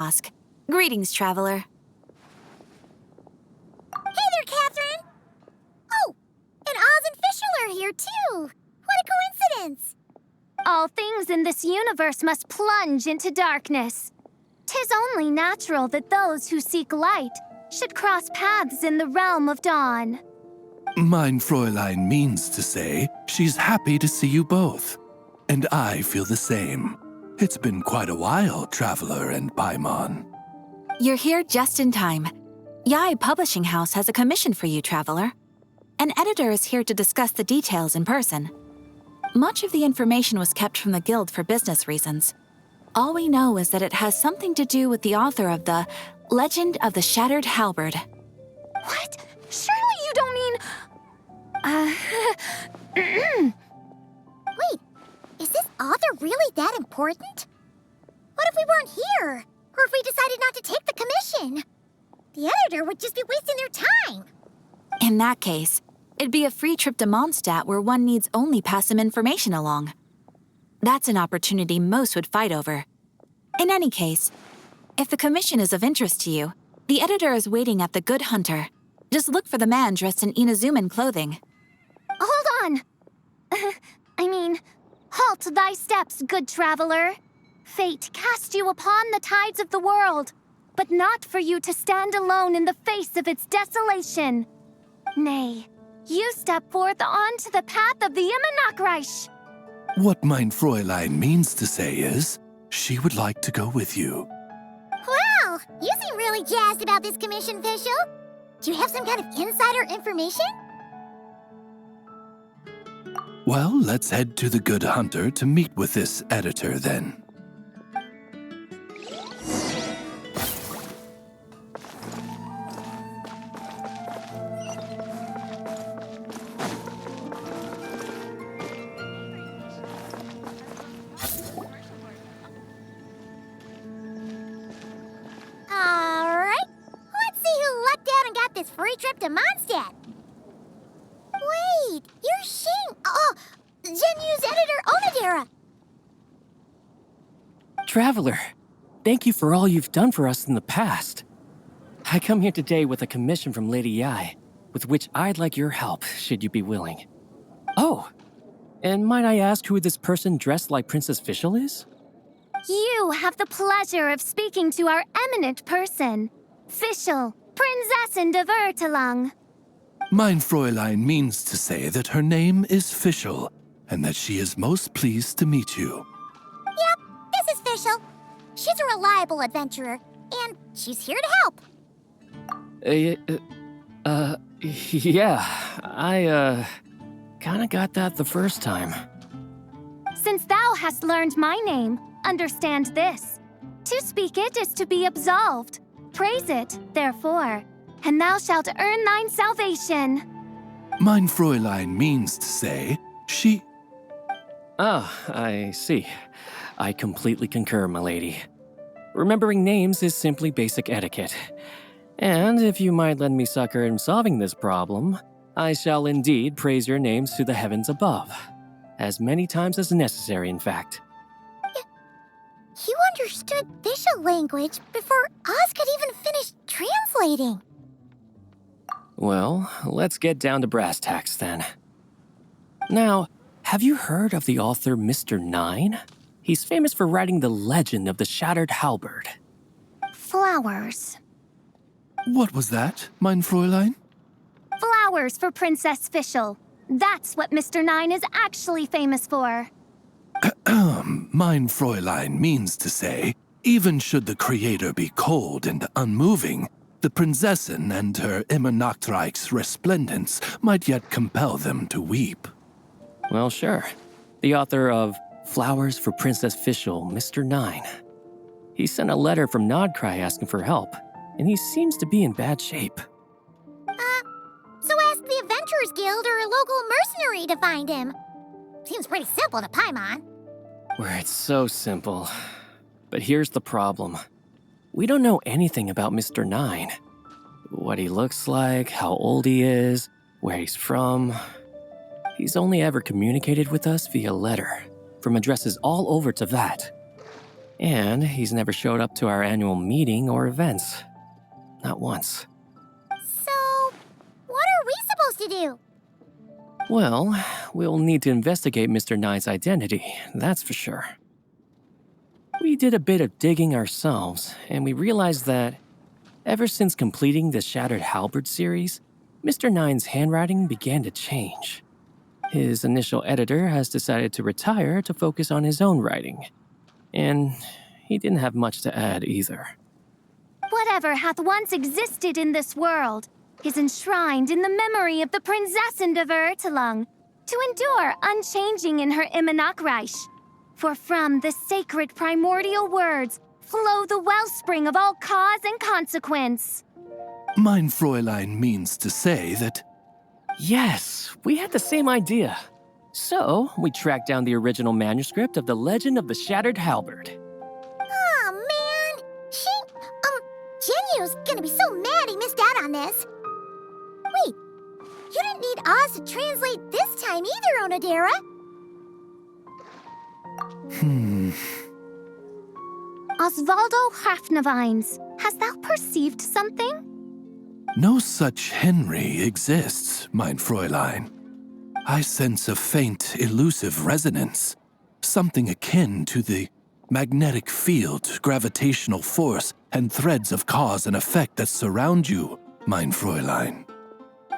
Ask. Greetings, traveler. Hey there, Catherine! Oh, and Oz and Fischl are here, too! What a coincidence! All things in this universe must plunge into darkness. 'Tis only natural that those who seek light should cross paths in the realm of dawn. Mein Fräulein means to say she's happy to see you both. And I feel the same. It's been quite a while, Traveler and Paimon. You're here just in time. Yai Publishing House has a commission for you, traveler. An editor is here to discuss the details in person. Much of the information was kept from the guild for business reasons. All we know is that it has something to do with the author of the Legend of the Shattered Halberd. What? Surely you don't mean... Wait, is this author really that important? What if we weren't here? Or if we decided not to take the commission? The editor would just be wasting their time. In that case, it'd be a free trip to Mondstadt where one needs only pass some information along. That's an opportunity most would fight over. In any case, if the commission is of interest to you, the editor is waiting at the Good Hunter. Just look for the man dressed in Inazuman clothing. Hold on! Halt thy steps, good traveler. Fate cast you upon the tides of the world, but not for you to stand alone in the face of its desolation. Nay, you step forth onto the path of the Immernachtreich. What Mein Fräulein means to say is, she would like to go with you. Wow, you seem really jazzed about this commission, Fischl. Do you have some kind of insider information? Well, let's head to the Good Hunter to meet with this editor then. Alright, let's see who lucked out and got this free trip to Mondstadt. Wait, you're Shing. Oh, Genyu's editor, Onodera. Traveler, thank you for all you've done for us in the past. I come here today with a commission from Lady Yai, with which I'd like your help, should you be willing. Oh, and might I ask who this person dressed like Princess Fischl is? You have the pleasure of speaking to our eminent person, Fischl, Prinzessin de Vertelang. Mein Fräulein means to say that her name is Fischl, and that she is most pleased to meet you. Yep, this is Fischl. She's a reliable adventurer, and she's here to help. Yeah, I, kinda got that the first time. Since thou hast learned my name, understand this. To speak it is to be absolved. Praise it, therefore, and thou shalt earn thine salvation. Mein Fräulein means to say she... Ah, I see. I completely concur, my lady. Remembering names is simply basic etiquette. And if you might lend me succor in solving this problem, I shall indeed praise your names to the heavens above. As many times as necessary, in fact. You understood Fischl language before Oz could even finish translating. Well, let's get down to brass tacks then. Now, have you heard of the author Mr. Nine? He's famous for writing the legend of the Shattered Halberd. Flowers. What was that, Mein Fräulein? Flowers for Princess Fischl. That's what Mr. Nine is actually famous for. Mein Fräulein means to say, even should the creator be cold and unmoving, the Prinzessin and her Immernachtreich's resplendence might yet compel them to weep. Well, sure. The author of Flowers for Princess Fischl, Mr. Nine. He sent a letter from Nodcry asking for help, and he seems to be in bad shape. So ask the Adventurers Guild or a local mercenary to find him. Seems pretty simple to Paimon. Where it's so simple. But here's the problem. We don't know anything about Mr. Nine. What he looks like, how old he is, where he's from. He's only ever communicated with us via letter, from addresses all over Teyvat. And he's never showed up to our annual meeting or events. Not once. So, what are we supposed to do? Well, we'll need to investigate Mr. Nine's identity, that's for sure. We did a bit of digging ourselves, and we realized that ever since completing the Shattered Halberd series, Mr. Nine's handwriting began to change. His initial editor has decided to retire to focus on his own writing. And he didn't have much to add either. Whatever hath once existed in this world is enshrined in the memory of the Prinzessin de Vertelung, to endure unchanging in her Immanakreich. For from the sacred primordial words flow the wellspring of all cause and consequence. Mein Fräulein means to say that... Yes, we had the same idea. So, we tracked down the original manuscript of the Legend of the Shattered Halberd. Aw, man! Genyu's gonna be so mad he missed out on this. Wait, you didn't need Oz to translate this time either, Onodera. Osvaldo Hafnavines, hast thou perceived something? No such Henry exists, mein Fräulein. I sense a faint, elusive resonance. Something akin to the magnetic field, gravitational force, and threads of cause and effect that surround you, mein Fräulein.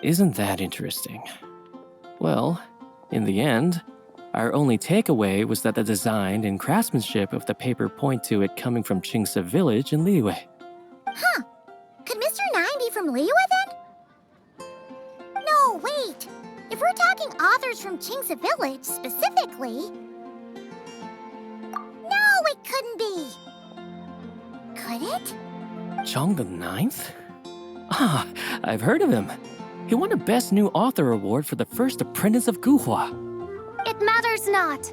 Isn't that interesting? Well, in the end, our only takeaway was that the design and craftsmanship of the paper point to it coming from Qingse village in Liyue. Huh. Could Mr. Nine be from Liyue then? No, wait. If we're talking authors from Qingse village specifically... No, it couldn't be. Could it? Chong the Ninth? Ah, I've heard of him. He won a Best New Author award for the first apprentice of Guhua. It matters not.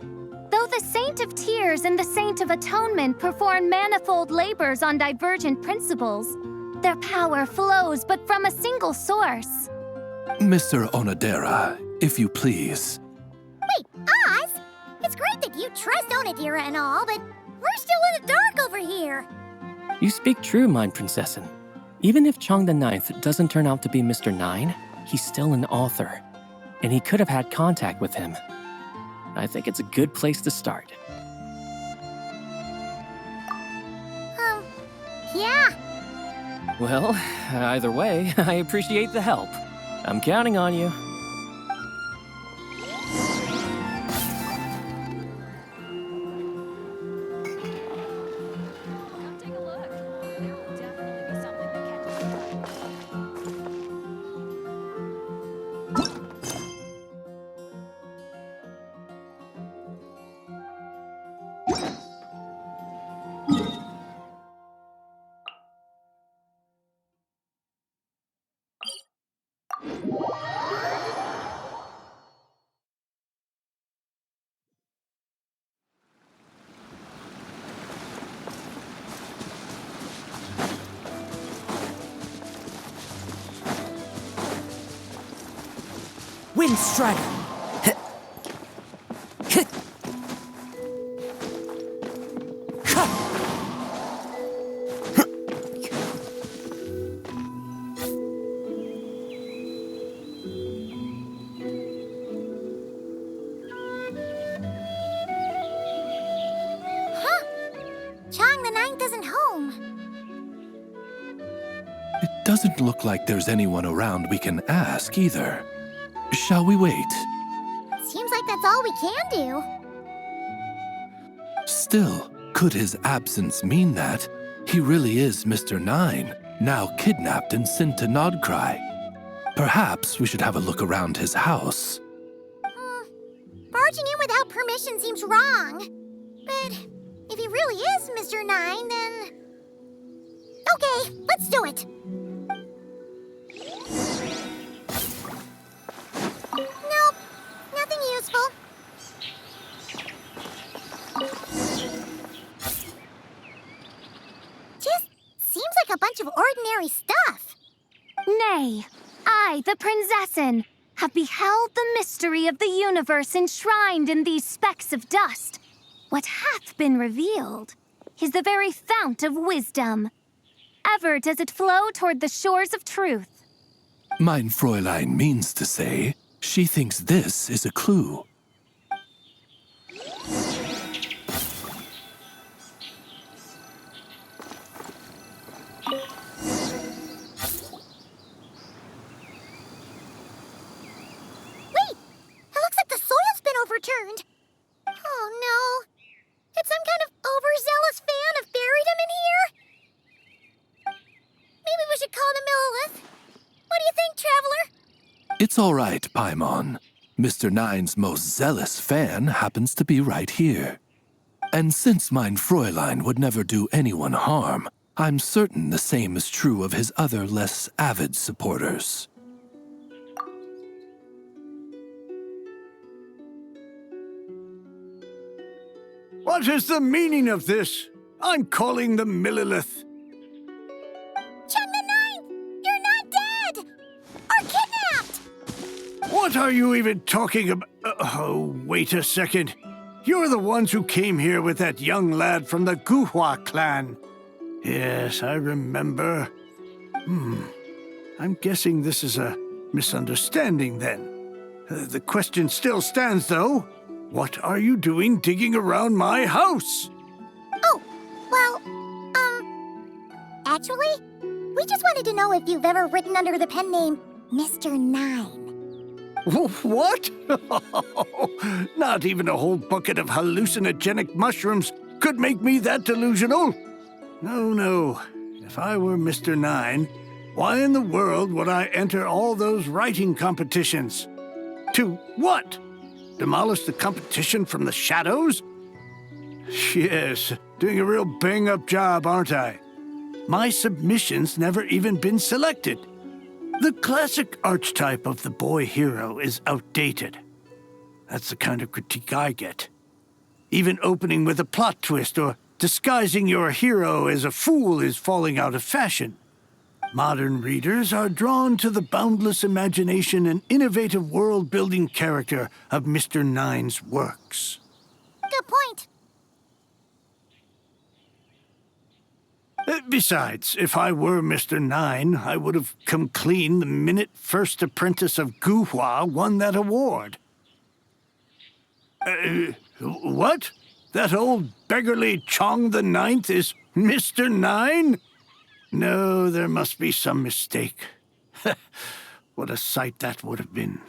Though the Saint of Tears and the Saint of Atonement perform manifold labors on divergent principles, their power flows but from a single source. Mr. Onodera, if you please. Wait, Oz? It's great that you trust Onodera and all, but we're still in the dark over here. You speak true, mein Prinzessin. Even if Chong the Ninth doesn't turn out to be Mr. Nine, he's still an author, and he could have had contact with him. I think it's a good place to start. Yeah. Well, either way, I appreciate the help. I'm counting on you. Wind Strider! Chong the Ninth isn't home. It doesn't look like there's anyone around we can ask either. Shall we wait? Seems like that's all we can do. Still, could his absence mean that he really is Mr. Nine, now kidnapped and sent to Nodcry? Perhaps we should have a look around his house. Barging in without permission seems wrong. But if he really is Mr. Nine, then... Okay, let's do it. Nope, nothing useful. Just seems like a bunch of ordinary stuff. Nay, I, the Prinzessin, have beheld the mystery of the universe enshrined in these specks of dust. What hath been revealed is the very fount of wisdom. Ever does it flow toward the shores of truth. Mein Fräulein means to say, she thinks this is a clue. Overturned. Oh no. Did some kind of overzealous fan have buried him in here? Maybe we should call him Millilith. What do you think, Traveler? It's all right, Paimon. Mr. Nine's most zealous fan happens to be right here. And since mein Fräulein would never do anyone harm, I'm certain the same is true of his other less avid supporters. What is the meaning of this? I'm calling them Millilith. Chun the Ninth! You're not dead! Or kidnapped! What are you even talking about? Oh, wait a second. You're the ones who came here with that young lad from the Guhua clan. Yes, I remember. I'm guessing this is a misunderstanding then. The question still stands, though. What are you doing digging around my house? Oh, well, actually, we just wanted to know if you've ever written under the pen name Mr. Nine. What? Not even a whole bucket of hallucinogenic mushrooms could make me that delusional. No. If I were Mr. Nine, why in the world would I enter all those writing competitions? To what? Demolish the competition from the shadows? Yes, doing a real bang-up job, aren't I? My submission's never even been selected. The classic archetype of the boy hero is outdated. That's the kind of critique I get. Even opening with a plot twist or disguising your hero as a fool is falling out of fashion. Modern readers are drawn to the boundless imagination and innovative world-building character of Mr. Nine's works. Good point. Besides, if I were Mr. Nine, I would have come clean the minute First Apprentice of Guhua won that award. What? That old beggarly Chong the Ninth is Mr. Nine? No, there must be some mistake. What a sight that would have been.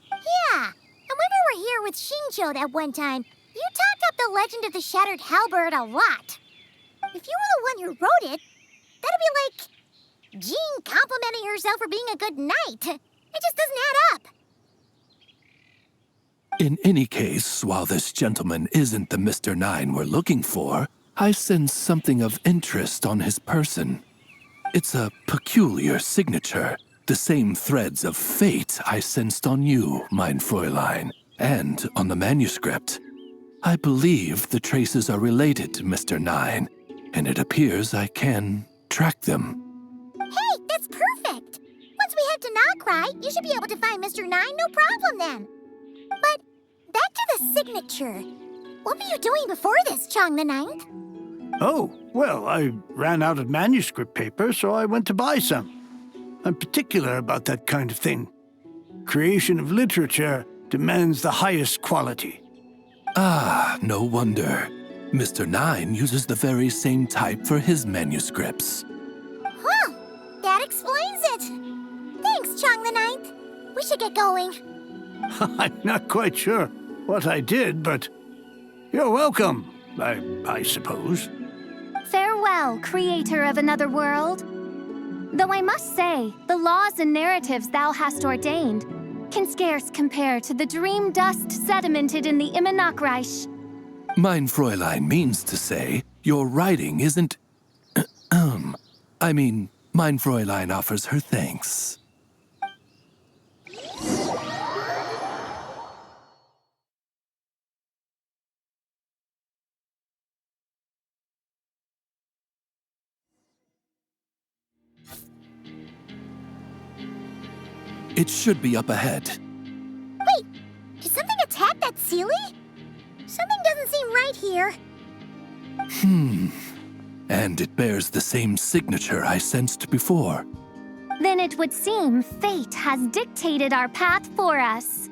Yeah, and when we were here with Shinjo that one time, you talked up the legend of the Shattered Halberd a lot. If you were the one who wrote it, that'd be like Jean complimenting herself for being a good knight. It just doesn't add up. In any case, while this gentleman isn't the Mr. Nine we're looking for, I sense something of interest on his person. It's a peculiar signature, the same threads of fate I sensed on you, mein Fräulein, and on the manuscript. I believe the traces are related to Mr. Nine, and it appears I can track them. Hey, that's perfect! Once we head to Nogcry, you should be able to find Mr. Nine, no problem then. But back to the signature. What were you doing before this, Chong the Ninth? Oh, well, I ran out of manuscript paper, so I went to buy some. I'm particular about that kind of thing. Creation of literature demands the highest quality. Ah, no wonder. Mr. Nine uses the very same type for his manuscripts. Well, that explains it. Thanks, Chong the Ninth. We should get going. I'm not quite sure what I did, but you're welcome, I suppose. Farewell, creator of another world. Though I must say, the laws and narratives thou hast ordained can scarce compare to the dream dust sedimented in the Immenachreich. Mein Fräulein means to say, your writing isn't... I mean, mein Fräulein offers her thanks. It should be up ahead. Wait, did something attack that Sealy? Something doesn't seem right here. And it bears the same signature I sensed before. Then it would seem fate has dictated our path for us.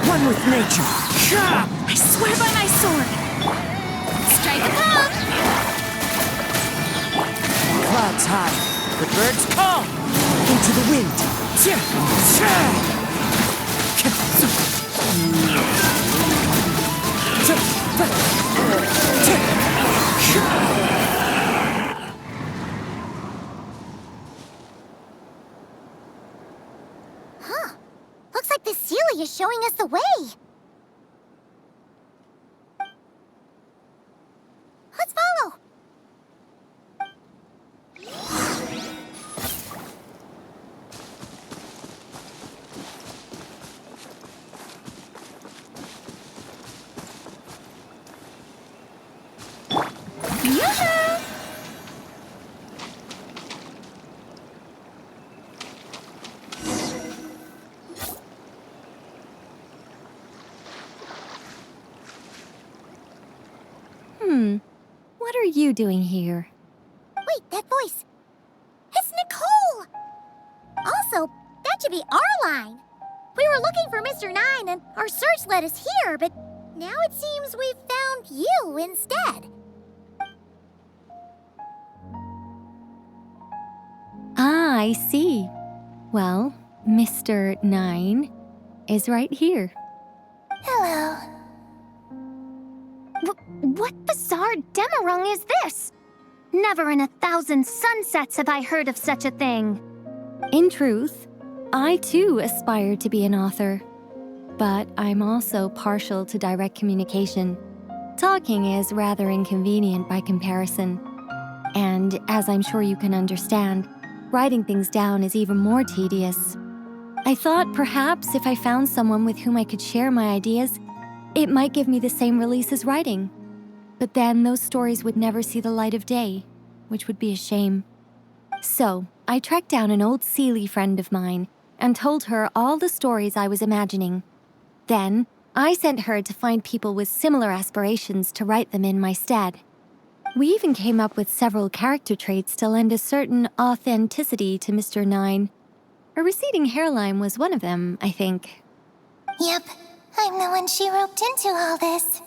One with nature. I swear by my sword! Strike a pose! Clouds high. The birds call. Into the wind. Looks like the Sealy is showing us the way. Let's follow. What are you doing here? Wait, that voice. It's Nicole! Also, that should be our line. We were looking for Mr. Nine and our search led us here, but now it seems we've found you instead. Ah, I see. Well, Mr. Nine is right here. Hello. What bizarre demarung is this? Never in 1,000 sunsets have I heard of such a thing. In truth, I too aspire to be an author. But I'm also partial to direct communication. Talking is rather inconvenient by comparison. And as I'm sure you can understand, writing things down is even more tedious. I thought perhaps if I found someone with whom I could share my ideas, it might give me the same release as writing. But then those stories would never see the light of day, which would be a shame. So, I tracked down an old Sealy friend of mine and told her all the stories I was imagining. Then, I sent her to find people with similar aspirations to write them in my stead. We even came up with several character traits to lend a certain authenticity to Mr. Nine. A receding hairline was one of them, I think. Yep, I'm the one she roped into all this.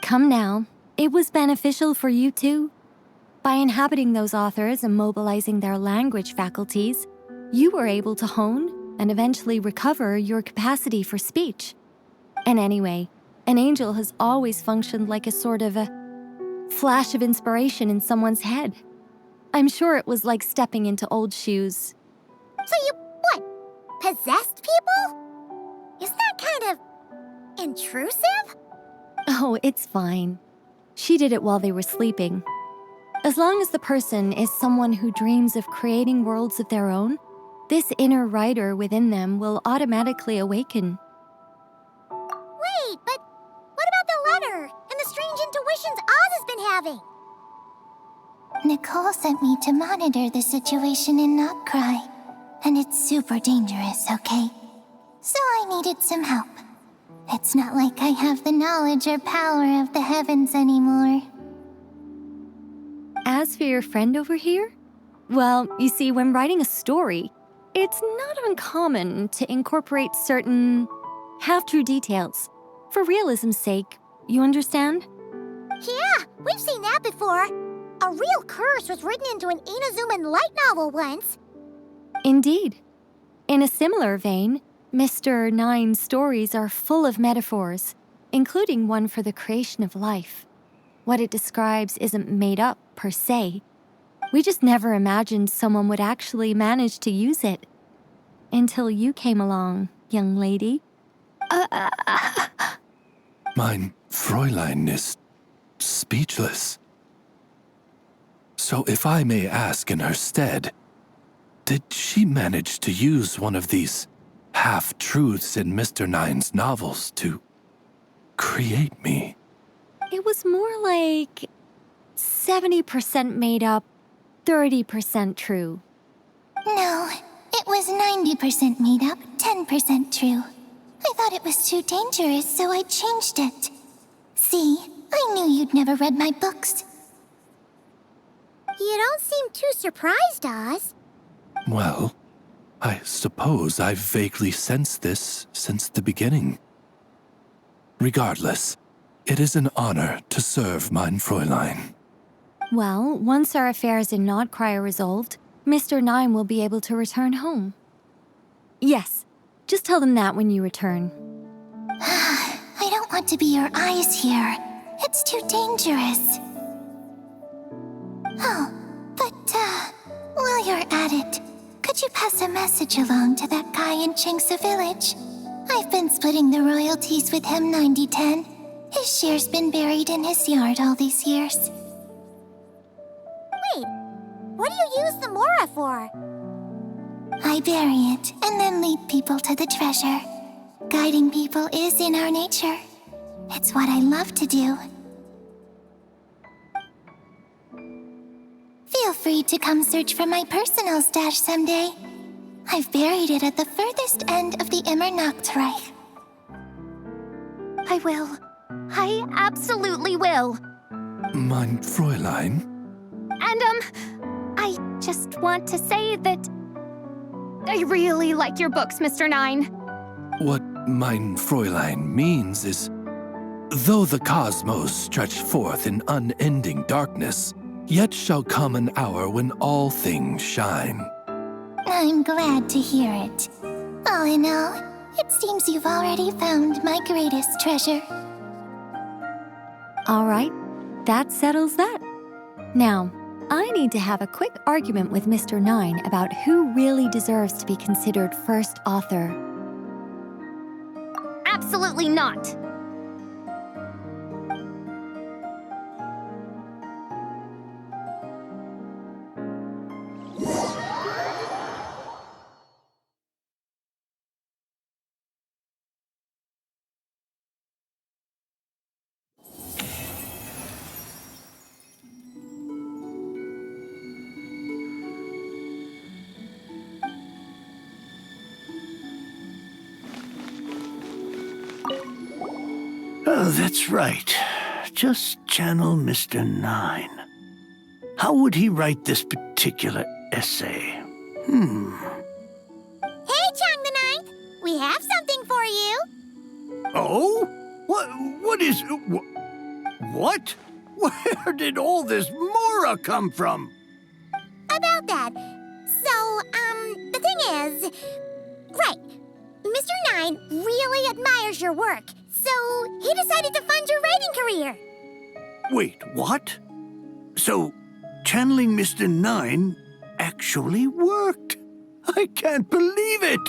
Come now, it was beneficial for you too. By inhabiting those authors and mobilizing their language faculties, you were able to hone and eventually recover your capacity for speech. And anyway, an angel has always functioned like a sort of a flash of inspiration in someone's head. I'm sure it was like stepping into old shoes. So you, what, possessed people? Isn't that kind of intrusive? Oh, it's fine. She did it while they were sleeping. As long as the person is someone who dreams of creating worlds of their own, this inner writer within them will automatically awaken. Wait, but what about the letter and the strange intuitions Oz has been having? Nicole sent me to monitor the situation in Not Cry, and it's super dangerous, okay? So I needed some help. It's not like I have the knowledge or power of the heavens anymore. As for your friend over here? Well, you see, when writing a story, it's not uncommon to incorporate certain half-true details. For realism's sake, you understand? Yeah, we've seen that before. A real curse was written into an Inazuman light novel once. Indeed. In a similar vein, Mr. Nine's stories are full of metaphors, including one for the creation of life. What it describes isn't made up, per se. We just never imagined someone would actually manage to use it. Until you came along, young lady. Mein Fräulein is speechless. So if I may ask in her stead, did she manage to use one of these half-truths in Mr. Nine's novels to create me? It was more like 70% made up, 30% true. No, it It was 90% made up, 10% true. I thought it was too dangerous, so I changed it. See, I knew you'd never read my books. You don't seem too surprised, Oz. Well, I suppose I've vaguely sensed this since the beginning. Regardless, it is an honor to serve mein Fräulein. Well, once our affairs in Nodcry are resolved, Mr. Nine will be able to return home. Yes, just tell them that when you return. I don't want to be your eyes here. It's too dangerous. Oh, but, while you're at it, could you pass a message along to that guy in Chingsa village? I've been splitting the royalties with him 90-10. His share's been buried in his yard all these years. Wait, what do you use the Mora for? I bury it and then lead people to the treasure. Guiding people is in our nature. It's what I love to do. Feel free to come search for my personal stash someday. I've buried it at the furthest end of the Immernachtreich. I will. I absolutely will. Mein Fräulein? And, I just want to say that I really like your books, Mr. Nine. What mein Fräulein means is, though the cosmos stretch forth in unending darkness, yet shall come an hour when all things shine. I'm glad to hear it. All in all, it seems you've already found my greatest treasure. All right, that settles that. Now, I need to have a quick argument with Mr. Nine about who really deserves to be considered first author. Absolutely not. Oh, that's right. Just channel Mr. Nine. How would he write this particular essay? Hey, Chang the Ninth! We have something for you! Oh? What is... What? Where did all this Mora come from? About that. So, the thing is... Right. Mr. Nine really admires your work, so he decided to fund your writing career. Wait, what? So, channeling Mr. Nine actually worked? I can't believe it!